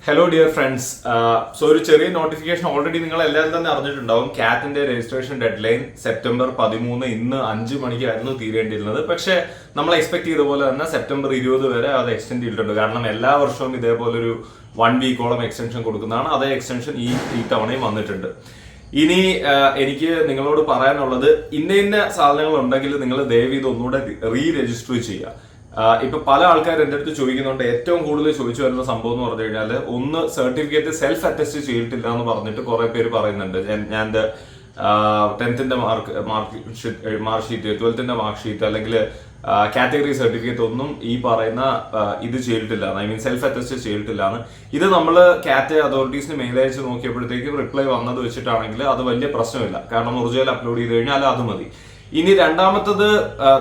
Hello dear friends. So ഒരു ചെറിയ notification already നിങ്ങൾ എല്ലാവരും തന്നെ അറിഞ്ഞിട്ടുണ്ടാവും. കാറ്റിന്റെ രജിസ്ട്രേഷൻ ഡെഡ് ലൈൻ സെപ്റ്റംബർ 13 ഇന്ന് 5 മണിക്കായിരുന്നു തീരേണ്ടിയിരുന്നത്. പക്ഷേ നമ്മൾ എക്സ്പെക്ട് ചെയ്ത പോലെ തന്നെ സെപ്റ്റംബർ 20 വരെ അത് എക്സ്റ്റെൻഡ് ചെയ്തിട്ടുണ്ട്. കാരണം എല്ലാ വർഷവും ഇതേപോലൊരു 1 വീക്കോളം എക്സ്റ്റൻഷൻ കൊടുക്കുന്നതാണ്. അതേ എക്സ്റ്റൻഷൻ ഈ തവണയും വന്നിട്ടുണ്ട്. ഇനി എനിക്ക് നിങ്ങളോട് പറയാനുള്ളത്, ഇന്ന സാധനങ്ങൾ ഉണ്ടെങ്കിൽ നിങ്ങൾ ദയവ് ഇത് ഒന്നുകൂടെ രജിസ്റ്റർ ചെയ്യുക. ഇപ്പൊ പല ആൾക്കാർ എന്റെ അടുത്ത് ചോദിക്കുന്നുണ്ട്. ഏറ്റവും കൂടുതൽ ചോദിച്ചു വരുന്ന സംഭവം എന്ന് പറഞ്ഞു കഴിഞ്ഞാൽ, ഒന്ന് സർട്ടിഫിക്കറ്റ് സെൽഫ് അറ്റസ്റ്റ് ചെയ്തിട്ടില്ല എന്ന് പറഞ്ഞിട്ട് കുറെ പേര് പറയുന്നുണ്ട്. ഞാൻ 10th mark sheet, 12th mark sheet അല്ലെങ്കിൽ കാറ്റഗറി സർട്ടിഫിക്കറ്റ് ഒന്നും ഈ പറയുന്ന ഇത് ചെയ്തിട്ടില്ല, ഐ മീൻ സെൽഫ് അറ്റസ്റ്റ് ചെയ്തിട്ടില്ലാണ്. ഇത് നമ്മൾ കാറ്റ് അതോറിറ്റീസിന് മെയിൽ അയച്ച് നോക്കിയപ്പോഴത്തേക്കും റിപ്ലൈ വന്നത് വെച്ചിട്ടാണെങ്കിൽ അത് വലിയ പ്രശ്നമില്ല. കാരണം ഒറിജിനൽ അപ്ലോഡ് ചെയ്ത് കഴിഞ്ഞാൽ അത് മതി. ഇനി രണ്ടാമത്തത്,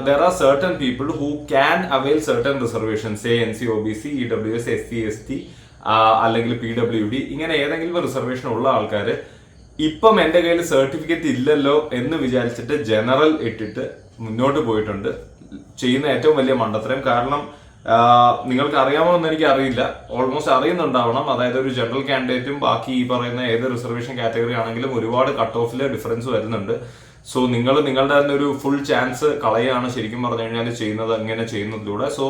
there are certain people who can avail certain reservations, say NC, OBC, EWS, SC, ST അല്ലെങ്കിൽ PWD, ഇങ്ങനെ ഏതെങ്കിലും റിസർവേഷൻ ഉള്ള ആൾക്കാർ ഇപ്പം എൻ്റെ കയ്യിൽ സർട്ടിഫിക്കറ്റ് ഇല്ലല്ലോ എന്ന് വിചാരിച്ചിട്ട് ജനറൽ ഇട്ടിട്ട് മുന്നോട്ട് പോയിട്ടുണ്ട്. ചെയ്യുന്ന ഏറ്റവും വലിയ മണ്ടത്തരം. കാരണം നിങ്ങൾക്ക് അറിയാമോ എന്ന് എനിക്ക് അറിയില്ല, ഓൾമോസ്റ്റ് അറിയുന്നുണ്ടാവണം. അതായത് ഒരു ജനറൽ കാൻഡിഡേറ്റും ബാക്കി ഈ പറയുന്ന ഏത് റിസർവേഷൻ കാറ്റഗറി ആണെങ്കിലും ഒരുപാട് കട്ട് ഓഫിൽ ഡിഫറൻസ് വരുന്നുണ്ട്. സോ നിങ്ങളുടെ തന്നെ ഒരു ഫുൾ ചാൻസ് കളയാണ് ശരിക്കും പറഞ്ഞു കഴിഞ്ഞാൽ ചെയ്യുന്നത് അങ്ങനെ ചെയ്യുന്നതിലൂടെ. സോ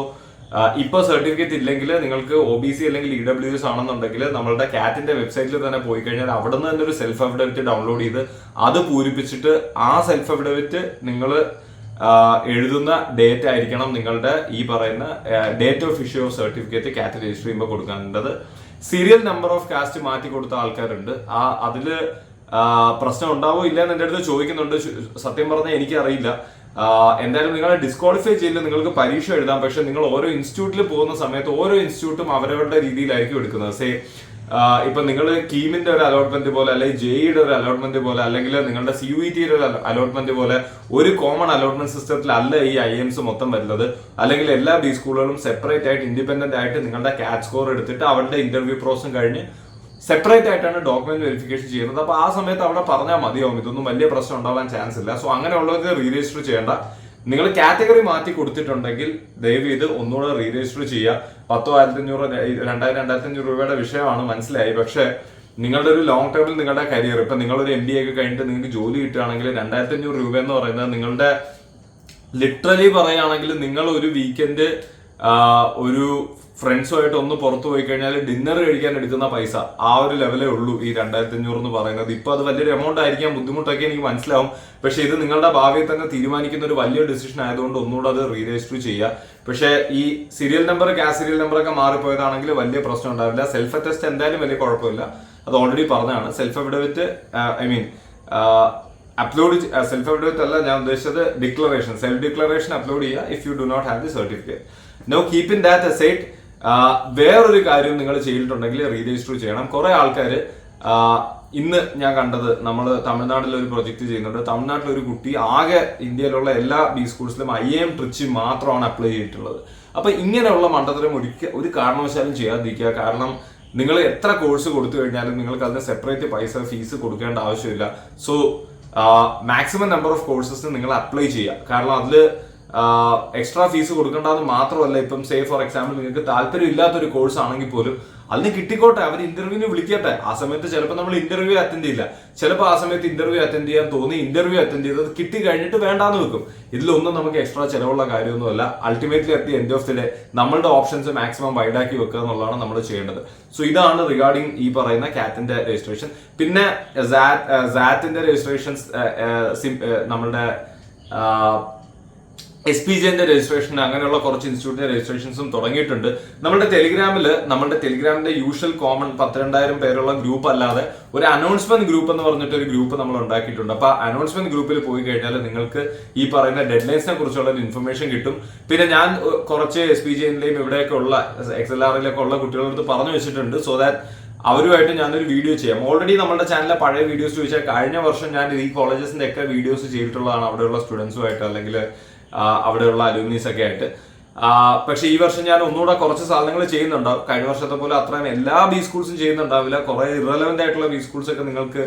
ഇപ്പോൾ സർട്ടിഫിക്കറ്റ് ഇല്ലെങ്കിൽ നിങ്ങൾക്ക് OBC അല്ലെങ്കിൽ EWS ആണെന്നുണ്ടെങ്കിൽ നമ്മളുടെ കാറ്റിന്റെ വെബ്സൈറ്റിൽ തന്നെ പോയി കഴിഞ്ഞാൽ അവിടെ നിന്ന് തന്നെ ഒരു സെൽഫ് അഫിഡവിറ്റ് ഡൗൺലോഡ് ചെയ്ത് അത് പൂരിപ്പിച്ചിട്ട് ആ സെൽഫ് അഫിഡവിറ്റ് നിങ്ങൾ എഴുതുന്ന ഡേറ്റ് ആയിരിക്കണം നിങ്ങളുടെ ഈ പറയുന്ന date of issue of certificate കാറ്റ് രജിസ്റ്റർ ചെയ്യുമ്പോൾ കൊടുക്കേണ്ടത്. സീരിയൽ നമ്പർ ഓഫ് കാസ്റ്റ് മാറ്റി കൊടുത്ത ആൾക്കാരുണ്ട്. അതില് പ്രശ്നം ഉണ്ടാവോ ഇല്ല എന്ന് എൻ്റെ അടുത്ത് ചോദിക്കുന്നുണ്ട്. സത്യം പറഞ്ഞാൽ എനിക്കറിയില്ല. എന്തായാലും നിങ്ങളെ ഡിസ്ക്വാളിഫൈ ചെയ്യില്ല, നിങ്ങൾക്ക് പരീക്ഷ എഴുതാം. പക്ഷെ നിങ്ങൾ ഓരോ ഇൻസ്റ്റിറ്റ്യൂട്ടിൽ പോകുന്ന സമയത്ത് ഓരോ ഇൻസ്റ്റിറ്റ്യൂട്ടും അവരവരുടെ രീതിയിലായിരിക്കും എടുക്കുന്നത്. ഇപ്പൊ നിങ്ങൾ കീമിന്റെ ഒരു അലോട്ട്മെന്റ് പോലെ, അല്ലെങ്കിൽ JEEയുടെ ഒരു അലോട്ട്മെന്റ് പോലെ, അല്ലെങ്കിൽ നിങ്ങളുടെ CUETയുടെ ഒരു അലോട്ട്മെന്റ് പോലെ ഒരു കോമൺ അലോട്ട്മെന്റ് സിസ്റ്റത്തിലല്ല ഈ IIMs മൊത്തം വരുന്നത്. അല്ലെങ്കിൽ എല്ലാ ബി സ്കൂളുകളും സെപ്പറേറ്റ് ആയിട്ട് ഇൻഡിപെൻഡന്റ് ആയിട്ട് നിങ്ങളുടെ കാറ്റ് സ്കോർ എടുത്തിട്ട് അവരുടെ ഇന്റർവ്യൂ പ്രോസസ് കഴിഞ്ഞ് സെപ്പറേറ്റ് ആയിട്ടാണ് ഡോക്യുമെന്റ് വെരിഫിക്കേഷൻ ചെയ്യുന്നത്. അപ്പൊ ആ സമയത്ത് അവിടെ പറഞ്ഞാൽ മതിയാവും, ഇതൊന്നും വലിയ പ്രശ്നം ഉണ്ടാവാൻ ചാൻസ് ഇല്ല. സോ അങ്ങനെയുള്ളവർക്ക് രജിസ്റ്റർ ചെയ്യേണ്ട. നിങ്ങൾ കാറ്റഗറി മാറ്റി കൊടുത്തിട്ടുണ്ടെങ്കിൽ ദയവ് ഇത് ഒന്നുകൂടെ രജിസ്റ്റർ ചെയ്യുക. 10,500, 2,500 രൂപയുടെ വിഷയമാണ്, മനസ്സിലായി. പക്ഷെ നിങ്ങളുടെ ഒരു ലോങ് ടേമിൽ നിങ്ങളുടെ കരിയർ, ഇപ്പൊ നിങ്ങളൊരു MBA ഒക്കെ കഴിഞ്ഞിട്ട് നിങ്ങൾക്ക് ജോലി കിട്ടുകയാണെങ്കിൽ 2,500 രൂപ എന്ന് പറയുന്നത് നിങ്ങളുടെ ലിറ്ററലി പറയുകയാണെങ്കിൽ നിങ്ങൾ ഒരു വീക്കെൻഡ് ഒരു ഫ്രണ്ട്സുമായിട്ട് ഒന്ന് പുറത്തു പോയി കഴിഞ്ഞാൽ ഡിന്നർ കഴിക്കാൻ എടുക്കുന്ന പൈസ, ആ ഒരു ലെവലേ ഉള്ളൂ ഈ 2,500 എന്ന് പറയുന്നത്. ഇപ്പൊ അത് വലിയൊരു എമൗണ്ട് ആയിരിക്കാം, ബുദ്ധിമുട്ടൊക്കെ എനിക്ക് മനസ്സിലാവും. പക്ഷെ ഇത് നിങ്ങളുടെ ഭാവിയെ തന്നെ തീരുമാനിക്കുന്ന ഒരു വലിയ ഡിസിഷൻ ആയതുകൊണ്ട് ഒന്നുകൂടെ അത് രജിസ്റ്റർ ചെയ്യുക. പക്ഷെ ഈ serial number, caste serial number ഒക്കെ മാറിപ്പോയതാണെങ്കിൽ വലിയ പ്രശ്നം ഉണ്ടാവില്ല. സെൽഫ് അറ്റസ്റ്റ് എന്തായാലും വലിയ കുഴപ്പമില്ല, അത് ഓൾറെഡി പറഞ്ഞതാണ്. Self affidavit upload, self affidavit അല്ല ഞാൻ ഉദ്ദേശിച്ചത്, ഡിക്ലറേഷൻ, സെൽഫ് ഡിക്ലറേഷൻ അപ്ലോഡ് ചെയ്യുക if you do not have the certificate. No keep in that aside. വേറൊരു കാര്യം നിങ്ങൾ ചെയ്തിട്ടുണ്ടെങ്കിൽ രജിസ്റ്റർ ചെയ്യണം. കുറെ ആൾക്കാർ, ഇന്ന് ഞാൻ കണ്ടത്, നമ്മൾ തമിഴ്നാട്ടിൽ ഒരു പ്രൊജക്ട് ചെയ്യുന്നുണ്ട്. തമിഴ്നാട്ടിൽ ഒരു കുട്ടി ആകെ ഇന്ത്യയിലുള്ള എല്ലാ ബി സ്കൂൾസിലും IIM ട്രിച്ചി മാത്രമാണ് അപ്ലൈ ചെയ്തിട്ടുള്ളത്. അപ്പൊ ഇങ്ങനെയുള്ള മണ്ടത്തരം ഒരു കാരണവശാലും ചെയ്യാതിരിക്കുക. കാരണം നിങ്ങൾ എത്ര കോഴ്സ് കൊടുത്തു കഴിഞ്ഞാലും നിങ്ങൾക്ക് അതിന് സെപ്പറേറ്റ് പൈസ ഫീസ് കൊടുക്കേണ്ട ആവശ്യമില്ല. So maximum number of courses നിങ്ങൾ അപ്ലൈ ചെയ്യുക. കാരണം അതിൽ എക്സ്ട്രാ ഫീസ് കൊടുക്കേണ്ടതെന്ന് മാത്രമല്ല, ഇപ്പം സേ ഫോർ എക്സാമ്പിൾ നിങ്ങൾക്ക് താല്പര്യം ഇല്ലാത്തൊരു കോഴ്സ് ആണെങ്കിൽ പോലും അതിന് കിട്ടിക്കോട്ടെ, അവർ ഇന്റർവ്യൂവിന് വിളിക്കട്ടെ. ആ സമയത്ത് ചിലപ്പോൾ നമ്മൾ ഇന്റർവ്യൂ അറ്റൻഡ് ചെയ്യില്ല, ചിലപ്പോൾ ആ സമയത്ത് ഇന്റർവ്യൂ അറ്റൻഡ് ചെയ്യാൻ തോന്നി ഇന്റർവ്യൂ അറ്റൻഡ് ചെയ്തത് കിട്ടി കഴിഞ്ഞിട്ട് വേണ്ടാന്ന് വെക്കും. ഇതിലൊന്നും നമുക്ക് എക്സ്ട്രാ ചിലവുള്ള കാര്യമൊന്നുമല്ല. Ultimately at the end of the day നമ്മളുടെ ഓപ്ഷൻസ് മാക്സിമം വൈഡാക്കി വെക്കുക എന്നുള്ളതാണ് നമ്മൾ ചെയ്യേണ്ടത്. സോ ഇതാണ് റിഗാർഡിങ് ഈ പറയുന്ന കാറ്റിന്റെ രജിസ്ട്രേഷൻ. പിന്നെ സാറ്റിന്റെ രജിസ്ട്രേഷൻസ്, നമ്മളുടെ SPJന്റെ രജിസ്ട്രേഷൻ, അങ്ങനെയുള്ള കുറച്ച് ഇൻസ്റ്റിറ്റ്യൂട്ടിന്റെ രജിസ്ട്രേഷൻസും തുടങ്ങിയിട്ടുണ്ട്. നമ്മുടെ ടെലിഗ്രാമിന്റെ യൂഷ്വൽ കോമൺ 12,000 പേരുള്ള ഗ്രൂപ്പ് അല്ലാതെ ഒരു അനൗൺസ്മെന്റ് ഗ്രൂപ്പ് എന്ന് പറഞ്ഞിട്ട് ഒരു ഗ്രൂപ്പ് നമ്മൾ ഉണ്ടാക്കിയിട്ടുണ്ട്. അപ്പൊ അനൗൺസ്മെന്റ് ഗ്രൂപ്പിൽ പോയി കഴിഞ്ഞാൽ നിങ്ങൾക്ക് ഈ പറയുന്ന ഡെഡ്ലൈൻസിനെ കുറിച്ചുള്ള ഒരു ഇൻഫർമേഷൻ കിട്ടും. പിന്നെ ഞാൻ കുറച്ച് SPJന്റെയും ഇവിടെയൊക്കെ ഉള്ള XLR-യിലൊക്കെ ഉള്ള കുട്ടികളുടെ അടുത്ത് പറഞ്ഞു വെച്ചിട്ടുണ്ട്. സോ ദാറ്റ് അവരുമായിട്ട് ഞാനൊരു വീഡിയോ ചെയ്യാം. ഓൾറെഡി നമ്മുടെ ചാനലിലെ പഴയ വീഡിയോസ് ചോദിച്ചാൽ കഴിഞ്ഞ വർഷം ഞാൻ ഈ കോളേജസിന്റെ ഒക്കെ വീഡിയോസ് ചെയ്തിട്ടുള്ളതാണ്, അവിടെയുള്ള സ്റ്റുഡൻസുമായിട്ട് അല്ലെങ്കിൽ അവിടെയുള്ള അലൂമിനീസ് ഒക്കെ ആയിട്ട്. പക്ഷെ ഈ വർഷം ഞാൻ ഒന്നുകൂടെ കുറച്ച് സാധനങ്ങൾ ചെയ്യുന്നുണ്ടാവും. കഴിഞ്ഞ വർഷത്തെ പോലെ അത്രയും എല്ലാ ബി സ്കൂൾസും ചെയ്യുന്നുണ്ടാവില്ല. കുറെ ഇറലവന്റ് ആയിട്ടുള്ള ബി സ്കൂൾസ് ഒക്കെ നിങ്ങൾക്ക്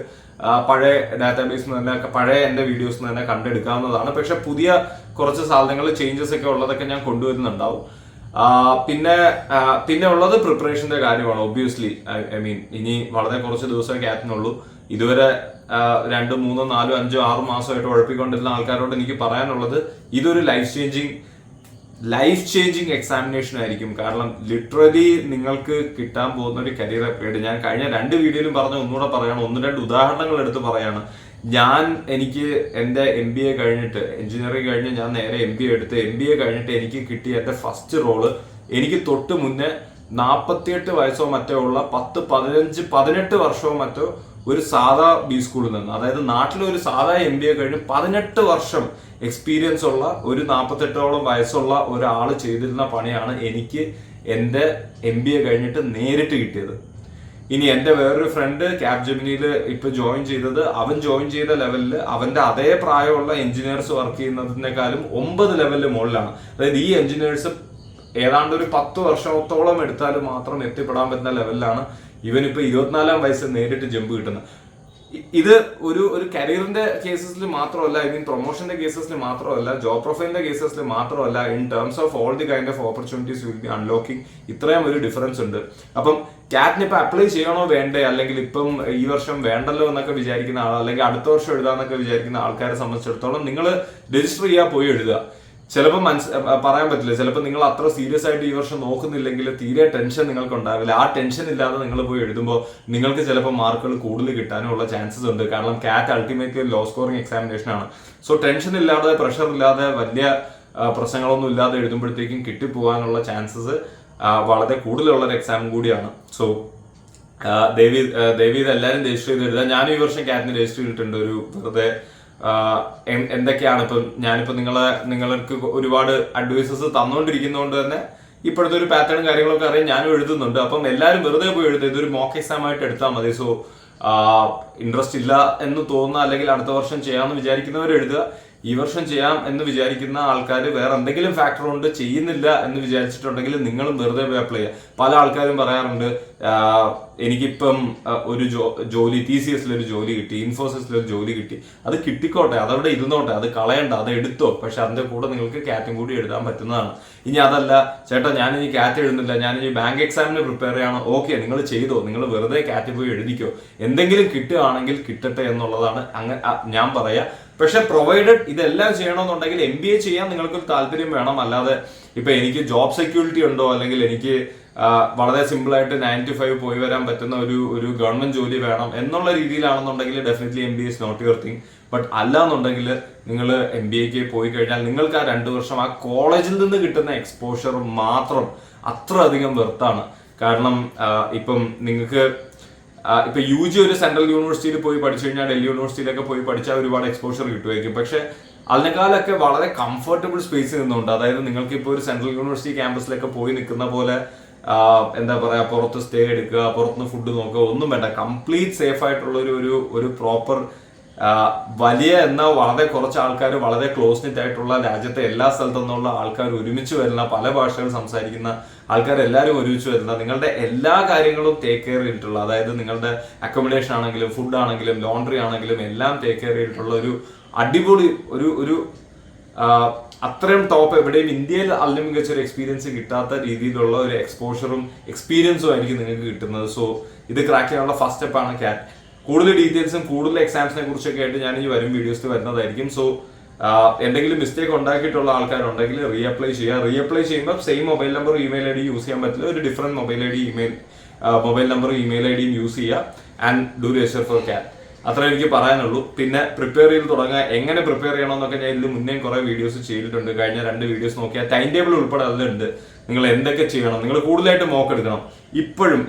പഴയ ഡാറ്റാബേസിൽ നിന്ന് തന്നെ, പഴയ എന്റെ വീഡിയോസിൽ നിന്ന് തന്നെ കണ്ടെടുക്കാവുന്നതാണ്. പക്ഷെ പുതിയ കുറച്ച് സാധനങ്ങൾ, ചേഞ്ചസ് ഒക്കെ ഉള്ളതൊക്കെ ഞാൻ കൊണ്ടുവരുന്നുണ്ടാവും. പിന്നെ ഉള്ളത് പ്രിപ്പറേഷന്റെ കാര്യമാണ്. ഒബ്വിയസ്ലി ഐ മീൻ ഇനി വളരെ കുറച്ച് ദിവസമേ ക്യാറ്റിനുള്ളൂ. ഇതുവരെ 2, 3, 4, 5, 6 മാസമായിട്ട് ഉഴപ്പിക്കൊണ്ടിരുന്ന ആൾക്കാരോട് എനിക്ക് പറയാനുള്ളത്, ഇതൊരു ലൈഫ് ചേഞ്ചിങ് എക്സാമിനേഷൻ ആയിരിക്കും. കാരണം ലിറ്ററലി നിങ്ങൾക്ക് കിട്ടാൻ പോകുന്ന ഒരു കരിയർ അപ്ഗ്രേഡ്. ഞാൻ കഴിഞ്ഞ 2 വീഡിയോയിലും ഒന്നുകൂടെ പറയണം, 1-2 ഉദാഹരണങ്ങൾ എടുത്ത് പറയാണ്. എനിക്ക് എൻ്റെ MBA കഴിഞ്ഞിട്ട്, എഞ്ചിനീയറിംഗ് കഴിഞ്ഞ് ഞാൻ നേരെ MBA എടുത്ത്, MBA കഴിഞ്ഞിട്ട് എനിക്ക് കിട്ടിയ എൻ്റെ ഫസ്റ്റ് റോള്, എനിക്ക് തൊട്ട് മുന്നേ 48 വയസ്സോ മറ്റോ ഉള്ള 10, 15, 18 വർഷമോ മറ്റോ ഒരു സാധാ ബി സ്കൂളിൽ നിന്ന്, അതായത് നാട്ടിലെ ഒരു സാധാ MBA കഴിഞ്ഞ് 18 വർഷം എക്സ്പീരിയൻസ് ഉള്ള ഒരു 48ഓളം വയസ്സുള്ള ഒരാൾ ചെയ്തിരുന്ന പണിയാണ് എനിക്ക് എൻ്റെ MBA കഴിഞ്ഞിട്ട് നേരിട്ട് കിട്ടിയത്. ഇനി എൻ്റെ വേറൊരു ഫ്രണ്ട് ക്യാപ്ജെമിനിയിൽ ഇപ്പൊ ജോയിൻ ചെയ്തത്, അവൻ ജോയിൻ ചെയ്ത ലെവലിൽ അവന്റെ അതേ പ്രായമുള്ള എഞ്ചിനീയേഴ്സ് വർക്ക് ചെയ്യുന്നതിനേക്കാളും 9 ലെവലിൽ മുകളിലാണ്. അതായത് ഈ എഞ്ചിനീയേഴ്സ് ഏതാണ്ട് ഒരു 10 വർഷത്തോളം എടുത്താലും മാത്രം എത്തിപ്പെടാൻ പറ്റുന്ന ലെവലിലാണ് ഇവനിപ്പോ 24-ാം വയസ്സിൽ നേരിട്ട് ജമ്പ് കിട്ടുന്നത്. ഇത് ഒരു കരിയറിന്റെ കേസസിൽ മാത്രമല്ല, ഐ മീൻ പ്രൊമോഷന്റെ കേസസിൽ മാത്രമല്ല, ജോബ് പ്രൊഫൈലിന്റെ കേസസിൽ മാത്രമല്ല, in terms of all the kind of opportunities will be unlocking. ഇത്രയും ഒരു ഡിഫറൻസ് ഉണ്ട്. അപ്പം ക്യാറ്റിന് ഇപ്പൊ അപ്ലൈ ചെയ്യണോ വേണ്ടേ, അല്ലെങ്കിൽ ഇപ്പം ഈ വർഷം വേണ്ടല്ലോ എന്നൊക്കെ വിചാരിക്കുന്ന ആൾ, അല്ലെങ്കിൽ അടുത്ത വർഷം എഴുതാന്നൊക്കെ വിചാരിക്കുന്ന ആൾക്കാരെ സംബന്ധിച്ചിടത്തോളം നിങ്ങൾ രജിസ്റ്റർ ചെയ്യാൻ പോയി എഴുതുക. ചിലപ്പോൾ പറയാൻ പറ്റില്ല, ചിലപ്പോൾ നിങ്ങൾ അത്ര സീരിയസ് ആയിട്ട് ഈ വർഷം നോക്കുന്നില്ലെങ്കിൽ തീരെ ടെൻഷൻ നിങ്ങൾക്ക് ഉണ്ടാവില്ല. ആ ടെൻഷൻ ഇല്ലാതെ നിങ്ങൾ പോയി എഴുതുമ്പോൾ നിങ്ങൾക്ക് ചിലപ്പോൾ മാർക്കുകൾ കൂടുതൽ കിട്ടാനുള്ള ചാൻസസ് ഉണ്ട്. കാരണം കാറ്റ് അൾട്ടിമേറ്റ്ലി ലോ സ്കോറിംഗ് എക്സാമിനേഷൻ ആണ്. സോ ടെൻഷൻ ഇല്ലാതെ, പ്രഷർ ഇല്ലാതെ, വലിയ പ്രശ്നങ്ങളൊന്നും ഇല്ലാതെ എഴുതുമ്പോഴത്തേക്കും കിട്ടിപ്പോകാനുള്ള ചാൻസസ് വളരെ കൂടുതലുള്ള ഒരു എക്സാം കൂടിയാണ്. സോ ദയവ് ഇത് എല്ലാവരും രജിസ്റ്റർ ചെയ്ത് എഴുതുക. ഞാൻ ഈ വർഷം കാറ്റിന് രജിസ്റ്റർ ചെയ്തിട്ടുണ്ട്. ഒരു വെറുതെ എന്തൊക്കെയാണ് ഇപ്പം ഞാനിപ്പോ നിങ്ങൾക്ക് ഒരുപാട് അഡ്വൈസസ് തന്നുകൊണ്ടിരിക്കുന്നതുകൊണ്ട് തന്നെ ഇപ്പോഴത്തെ ഒരു പാറ്റേൺ കാര്യങ്ങളൊക്കെ അറിയാൻ ഞാനും എഴുതുന്നുണ്ട്. അപ്പം എല്ലാവരും വെറുതെ പോയി എഴുതുക. ഇതൊരു മോക്ക് എക്സാം ആയിട്ട് എടുത്താൽ മതി. സോ ഇൻട്രസ്റ്റ് ഇല്ല എന്ന് തോന്നുന്ന, അല്ലെങ്കിൽ അടുത്ത വർഷം ചെയ്യാമെന്ന് വിചാരിക്കുന്നവർ എഴുതുക. ഈ വർഷം ചെയ്യാം എന്ന് വിചാരിക്കുന്ന ആൾക്കാർ വേറെ എന്തെങ്കിലും ഫാക്ടർ കൊണ്ട് ചെയ്യുന്നില്ല എന്ന് വിചാരിച്ചിട്ടുണ്ടെങ്കിൽ നിങ്ങളും വെറുതെ പോയി അപ്ലൈ ചെയ്യുക. പല ആൾക്കാരും പറയാറുണ്ട്, എനിക്കിപ്പം ഒരു ജോലി TCSലൊരു ജോലി കിട്ടി, ഇൻഫോസിസിലൊരു ജോലി കിട്ടി, അത് കിട്ടിക്കോട്ടെ, അതവിടെ ഇരുന്നോട്ടെ, അത് കളയണ്ട, അത് എടുത്തോ. പക്ഷെ അതിന്റെ കൂടെ നിങ്ങൾക്ക് കാറ്റും കൂടി എഴുതാൻ പറ്റുന്നതാണ്. ഇനി അതല്ല ചേട്ടാ ഞാനിനി കാറ്റ് എഴുതുന്നില്ല, ഞാനിനി ബാങ്ക് എക്സാമിന് പ്രിപ്പയർ ചെയ്യണം, ഓക്കെ, നിങ്ങൾ ചെയ്തോ, നിങ്ങൾ വെറുതെ കാറ്റ് പോയി എഴുതിക്കോ. എന്തെങ്കിലും കിട്ടുകയാണെങ്കിൽ കിട്ടട്ടെ എന്നുള്ളതാണ് ഞാൻ പറയാ. പക്ഷെ പ്രൊവൈഡഡ് ഇതെല്ലാം ചെയ്യണമെന്നുണ്ടെങ്കിൽ MBA ചെയ്യാൻ നിങ്ങൾക്ക് താല്പര്യം വേണം. അല്ലാതെ ഇപ്പൊ എനിക്ക് ജോബ് സെക്യൂരിറ്റി ഉണ്ടോ, അല്ലെങ്കിൽ എനിക്ക് വളരെ സിമ്പിൾ ആയിട്ട് 9 to 5 പോയി വരാൻ പറ്റുന്ന ഒരു ഗവൺമെന്റ് ജോലി വേണം എന്നുള്ള രീതിയിലാണെന്നുണ്ടെങ്കിൽ definitely MBA is not your thing. But അല്ല എന്നുണ്ടെങ്കിൽ നിങ്ങൾ MBAക്ക് പോയി കഴിഞ്ഞാൽ നിങ്ങൾക്ക് ആ 2 വർഷം ആ കോളേജിൽ നിന്ന് കിട്ടുന്ന എക്സ്പോഷർ മാത്രം അത്ര അധികം വെർത്താണ്. കാരണം ഇപ്പം നിങ്ങൾക്ക് ഇപ്പൊ UG ഒരു സെൻട്രൽ യൂണിവേഴ്സിറ്റിയിൽ പോയി പഠിച്ചു കഴിഞ്ഞാൽ, ഡൽഹി യൂണിവേഴ്സിറ്റിയിലൊക്കെ പോയി പഠിച്ചാൽ ഒരുപാട് എക്സ്പോഷർ കിട്ടുമായിരിക്കും. പക്ഷെ അതിനേക്കാളൊക്കെ വളരെ കംഫർട്ടബിൾ സ്പേസ് നിന്നുണ്ട്. അതായത് നിങ്ങൾക്ക് ഇപ്പോൾ ഒരു സെൻട്രൽ യൂണിവേഴ്സിറ്റി ക്യാമ്പസിലൊക്കെ പോയി നിൽക്കുന്ന പോലെ എന്താ പറയാ, പുറത്ത് സ്റ്റേ എടുക്കുക, പുറത്തുനിന്ന് ഫുഡ് നോക്കുക, ഒന്നും വേണ്ട. കംപ്ലീറ്റ് സേഫ് ആയിട്ടുള്ള ഒരു പ്രോപ്പർ വലിയ എന്നാൽ വളരെ കുറച്ച് ആൾക്കാർ, വളരെ ക്ലോസ് നെറ്റ് ആയിട്ടുള്ള രാജ്യത്തെ എല്ലാ സ്ഥലത്തു നിന്നുള്ള ആൾക്കാർ ഒരുമിച്ച് വരുന്ന, പല ഭാഷകൾ സംസാരിക്കുന്ന ആൾക്കാരെല്ലാവരും ഒരുമിച്ച് വരുന്ന, നിങ്ങളുടെ എല്ലാ കാര്യങ്ങളും ടേക്ക് കെയർ ചെയ്തിട്ടുള്ള, അതായത് നിങ്ങളുടെ അക്കോമഡേഷൻ ആണെങ്കിലും ഫുഡ് ആണെങ്കിലും ലോണ്ടറി ആണെങ്കിലും എല്ലാം ടേക്ക് കെയർ ചെയ്തിട്ടുള്ള ഒരു അടിപൊളി ഒരു അത്രയും ടോപ്പ് എവിടെയും ഇന്ത്യയിൽ അതിലും മികച്ച ഒരു എക്സ്പീരിയൻസ് കിട്ടാത്ത രീതിയിലുള്ള ഒരു എക്സ്പോഷറും എക്സ്പീരിയൻസും ആയിരിക്കും നിങ്ങൾക്ക് കിട്ടുന്നത്. സോ ഇത് ക്രാക്ക് ചെയ്യാനുള്ള ഫസ്റ്റ് സ്റ്റെപ്പാണ് കാറ്റ്. കൂടുതൽ ഡീറ്റെയിൽസും കൂടുതൽ എക്സാംസിനെ കുറിച്ചൊക്കെ ആയിട്ട് ഞാൻ ഈ വരും വീഡിയോസിൽ വരുന്നതായിരിക്കും. സോ എന്തെങ്കിലും മിസ്റ്റേക്ക് ഉണ്ടാക്കിയിട്ടുള്ള ആൾക്കാരുണ്ടെങ്കിൽ റീഅപ്ലൈ ചെയ്യുമ്പോൾ same mobile number email ID use ചെയ്യാൻ പറ്റില്ല, ഒരു ഡിഫറെന്റ് മൊബൈൽ നമ്പറും ഇമെയിൽ IDയും യൂസ് ചെയ്യുക. ആൻഡ് ഡു രജിസ്റ്റർ ഫോർ കാറ്റ്. അത്ര എനിക്ക് പറയാനുള്ളൂ. പിന്നെ പ്രിപ്പയർ ചെയ്ത് തുടങ്ങുക, എങ്ങനെ പ്രിപ്പയർ ചെയ്യണമെന്നൊക്കെ ഞാൻ ഇതിൽ മുന്നേ കുറെ വീഡിയോസ് ചെയ്തിട്ടുണ്ട്. കഴിഞ്ഞ 2 വീഡിയോസ് നോക്കിയാൽ ടൈം ടേബിൾ ഉൾപ്പെടെ അതിലുണ്ട്. നിങ്ങൾ എന്തൊക്കെ ചെയ്യണം, നിങ്ങൾ കൂടുതലായിട്ട് മോക്ക് എടുക്കണം.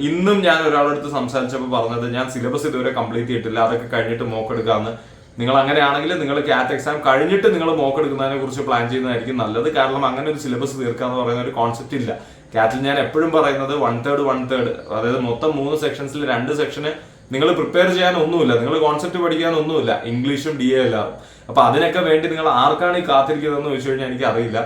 ഇന്നും ഞാൻ ഒരാളെടുത്ത് സംസാരിച്ചപ്പോൾ പറഞ്ഞത്, ഞാൻ സിലബസ് ഇതുവരെ കംപ്ലീറ്റ് ചെയ്തിട്ടില്ല, അതൊക്കെ കഴിഞ്ഞിട്ട് മോക്ക് എടുക്കാമെന്ന്. നിങ്ങൾ അങ്ങനെയാണെങ്കിൽ നിങ്ങൾ കാറ്റ് എക്സാം കഴിഞ്ഞിട്ട് നിങ്ങൾ മോക്ക് എടുക്കുന്നതിനെ കുറിച്ച് പ്ലാൻ ചെയ്യുന്നതായിരിക്കും നല്ലത്. കാരണം അങ്ങനെ ഒരു സിലബസ് തീർക്കാന്ന് പറയുന്ന ഒരു കോൺസെപ്റ്റ് ഇല്ല കാറ്റിൽ. ഞാൻ എപ്പോഴും പറയുന്നത് 1/3, അതായത് മൊത്തം 3 സെക്ഷൻസിൽ 2 സെക്ഷന് നിങ്ങൾ പ്രിപ്പയർ ചെയ്യാനൊന്നുമില്ല, നിങ്ങൾ കോൺസെപ്റ്റ് പഠിക്കാനൊന്നുമില്ല, ഇംഗ്ലീഷും DA എല്ലാവരും. അപ്പൊ അതിനൊക്കെ വേണ്ടി നിങ്ങൾ ആർക്കാണ് ഈ കാത്തിരിക്കുന്നതെന്ന് ചോദിച്ചു കഴിഞ്ഞാൽ എനിക്ക് അറിയില്ല.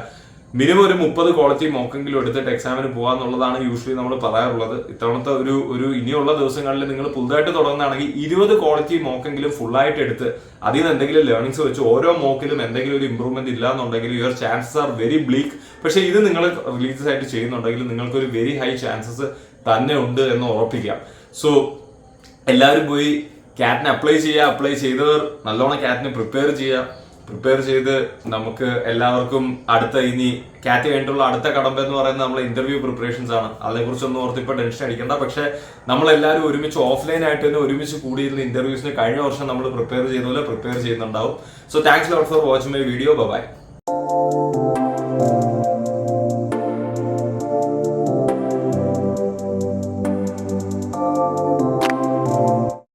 മിനിമം ഒരു 30 ക്വാളിറ്റി മോക്കെങ്കിലും എടുത്തിട്ട് എക്സാമിന് പോകാന്നുള്ളതാണ് യൂഷ്വലി നമ്മൾ പറയാറുള്ളത്. ഇത്തവണത്തെ ഒരു ഇനിയുള്ള ദിവസങ്ങളിൽ നിങ്ങൾ പുതുതായിട്ട് തുടങ്ങുന്നതാണെങ്കിൽ 20 ക്വാളിറ്റി മോക്കെങ്കിലും ഫുള്ളായിട്ട് എടുത്ത് അതിൽ നിന്ന് എന്തെങ്കിലും ലേണിംഗ്സ് വെച്ച് ഓരോ മോക്കിലും എന്തെങ്കിലും ഒരു ഇമ്പ്രൂവ്മെന്റ് ഇല്ല എന്നുണ്ടെങ്കിൽ യുവർ ചാൻസസ് ആർ വെരി ബ്ലീക്ക്. പക്ഷെ ഇത് നിങ്ങൾ റിലീസ് ആയിട്ട് ചെയ്യുന്നുണ്ടെങ്കിൽ നിങ്ങൾക്ക് ഒരു വെരി ഹൈ ചാൻസസ് തന്നെ ഉണ്ട് എന്ന് ഉറപ്പിക്കാം. സോ എല്ലാവരും പോയി കാറ്റിന് അപ്ലൈ ചെയ്തവർ നല്ലോണം കാറ്റിന് പ്രിപ്പയർ ചെയ്ത് നമുക്ക് എല്ലാവർക്കും അടുത്ത ഇനി കാറ്റ് കഴിഞ്ഞിട്ടുള്ള അടുത്ത കടമ്പ എന്ന് പറയുന്നത് നമ്മളെ ഇന്റർവ്യൂ പ്രിപ്പറേഷൻസ് ആണ്. അതിനെക്കുറിച്ചൊന്നും ഓർത്ത് ഇപ്പോൾ ടെൻഷൻ അടിക്കേണ്ട. പക്ഷെ നമ്മളെല്ലാവരും ഒരുമിച്ച് ഓഫ്ലൈൻ ആയിട്ട് തന്നെ ഒരുമിച്ച് കൂടിയിരുന്ന ഇന്റർവ്യൂസിന് കഴിഞ്ഞ വർഷം നമ്മൾ പ്രിപ്പയർ ചെയ്ത പോലെ പ്രിപ്പയർ ചെയ്യുന്നുണ്ടാവും. So thanks lot for watching my video. By.